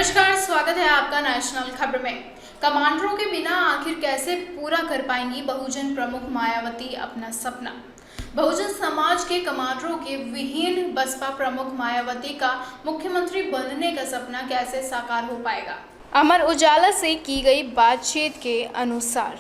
नमस्कार, स्वागत है आपका नेशनल खबर में। कमांडरों के बिना आखिर कैसे पूरा कर पाएंगी बहुजन प्रमुख मायावती अपना सपना। बहुजन समाज के कमांडरों के विहीन बसपा प्रमुख मायावती का मुख्यमंत्री बनने का सपना कैसे साकार हो पाएगा। अमर उजाला से की गई बातचीत के अनुसार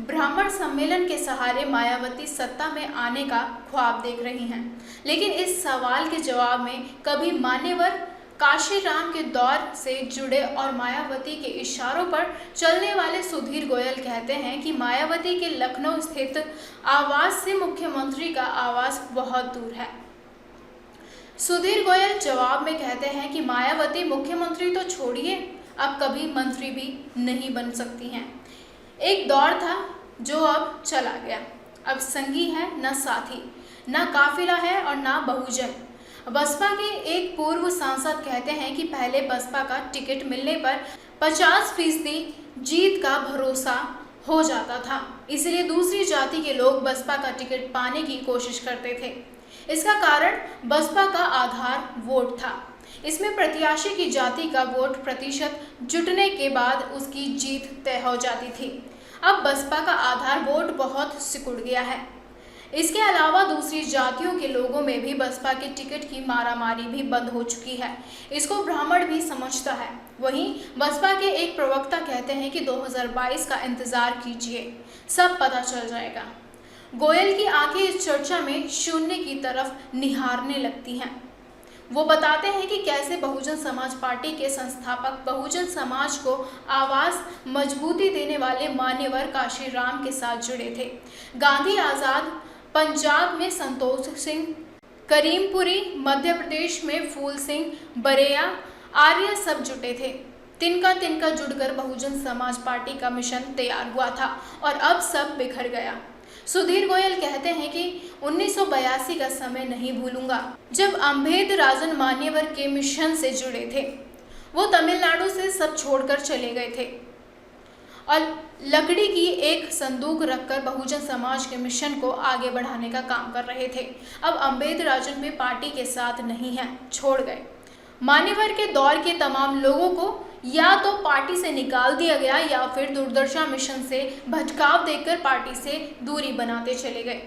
ब्राह्मण सम्मेलन के सहारे मायावती सत्ता में आने का ख्वाब देख रही हैं, लेकिन इस सवाल के जवाब में कभी मान्यवर काशीराम के दौर से जुड़े और मायावती के इशारों पर चलने वाले सुधीर गोयल कहते हैं कि मायावती के लखनऊ स्थित आवास से मुख्यमंत्री का आवास बहुत दूर है। सुधीर गोयल जवाब में कहते हैं कि मायावती मुख्यमंत्री तो छोड़िए, अब कभी मंत्री भी नहीं बन सकती हैं। एक दौर था जो अब चला गया, अब संगी है न साथी, न काफिला है और न बहुजन। बसपा के एक पूर्व सांसद कहते हैं कि पहले बसपा का टिकट मिलने पर 50% जीत का भरोसा हो जाता था, इसलिए दूसरी जाति के लोग बसपा का टिकट पाने की कोशिश करते थे। इसका कारण बसपा का आधार वोट था। इसमें प्रत्याशी की जाति का वोट प्रतिशत जुटने के बाद उसकी जीत तय हो जाती थी। अब बसपा का आधार वोट बहुत सिकुड़ गया है। इसके अलावा दूसरी जातियों के लोगों में भी बसपा के टिकट की मारामारी भी बंद हो चुकी है। इसको ब्राह्मण भी समझता है। वहीं बसपा के एक प्रवक्ता कहते हैं कि 2022 का इंतजार कीजिए, सब पता चल जाएगा। गोयल की आंखें इस चर्चा में शून्य की तरफ निहारने लगती हैं। वो बताते हैं कि कैसे बहुजन समाज पार्टी के संस्थापक बहुजन समाज को आवाज मजबूती देने वाले मान्यवर काशीराम के साथ जुड़े थे। गांधी आजाद पंजाब में संतोष सिंह, करीमपुरी मध्य प्रदेश में फूल सिंह, बरेया आर्य सब जुटे थे। तिनका तिनका जुड़कर बहुजन समाज पार्टी का मिशन तैयार हुआ था और अब सब बिखर गया। सुधीर गोयल कहते हैं कि 1982 का समय नहीं भूलूंगा, जब अम्बेद राजन मान्यवर के मिशन से जुड़े थे। वो तमिलनाडु से सब छोड़कर चले गए थे और लकड़ी की एक संदूक रखकर बहुजन समाज के मिशन को आगे बढ़ाने का काम कर रहे थे। अब अम्बेद राजन भी पार्टी के साथ नहीं है, छोड़ गए। मान्यवर के दौर के तमाम लोगों को या तो पार्टी से निकाल दिया गया या फिर दूरदर्शन मिशन से भटकाव देकर पार्टी से दूरी बनाते चले गए।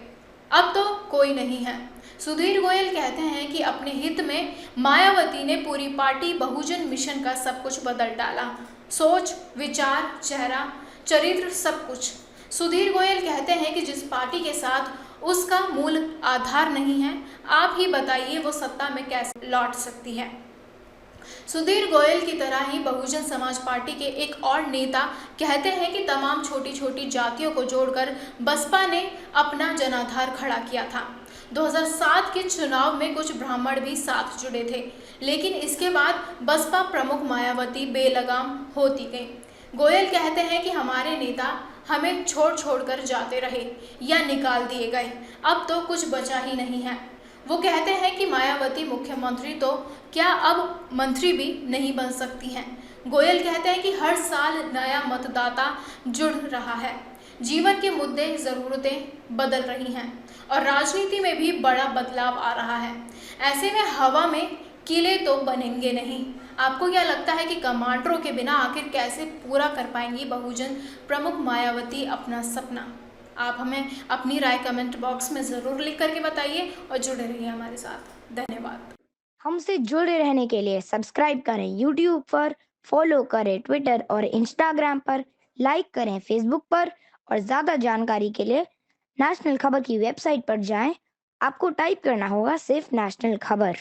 अब तो कोई नहीं है। सुधीर गोयल कहते हैं कि अपने हित में मायावती ने पूरी पार्टी बहुजन मिशन का सब कुछ बदल डाला, सोच, विचार, चेहरा, चरित्र, सब कुछ। सुधीर गोयल कहते हैं कि जिस पार्टी के साथ उसका मूल आधार नहीं है, आप ही बताइए वो सत्ता में कैसे लौट सकती है। सुधीर गोयल की तरह ही बहुजन समाज पार्टी के एक और नेता कहते हैं कि तमाम छोटी छोटी जातियों को जोड़कर बसपा ने अपना जनाधार खड़ा किया था। 2007 के चुनाव में कुछ ब्राह्मण भी साथ जुड़े थे, लेकिन इसके बाद बसपा प्रमुख मायावती बेलगाम होती गई। गोयल कहते हैं कि हमारे नेता हमें छोड़ छोड़कर जाते रहे या निकाल दिए गए, अब तो कुछ बचा ही नहीं है। वो कहते हैं कि मायावती मुख्यमंत्री तो क्या अब मंत्री भी नहीं बन सकती हैं। गोयल कहते हैं कि हर साल नया मतदाता जुड़ रहा है, जीवन के मुद्दे, ज़रूरतें बदल रही हैं और राजनीति में भी बड़ा बदलाव आ रहा है। ऐसे में हवा में किले तो बनेंगे नहीं। आपको क्या लगता है कि कमांडरों के बिना आखिर कैसे पूरा कर पाएंगी बहुजन प्रमुख मायावती अपना सपना? आप हमें अपनी राय कमेंट बॉक्स में ज़रूर लिख करके बताइए और जुड़े रहिए हमारे साथ। धन्यवाद। हमसे जुड़े रहने के लिए सब्सक्राइब करें यूट्यूब पर, फॉलो करें ट्विटर और इंस्टाग्राम पर, लाइक करें फेसबुक पर और ज़्यादा जानकारी के लिए नेशनल खबर की वेबसाइट पर जाएं। आपको टाइप करना होगा सिर्फ नेशनल खबर।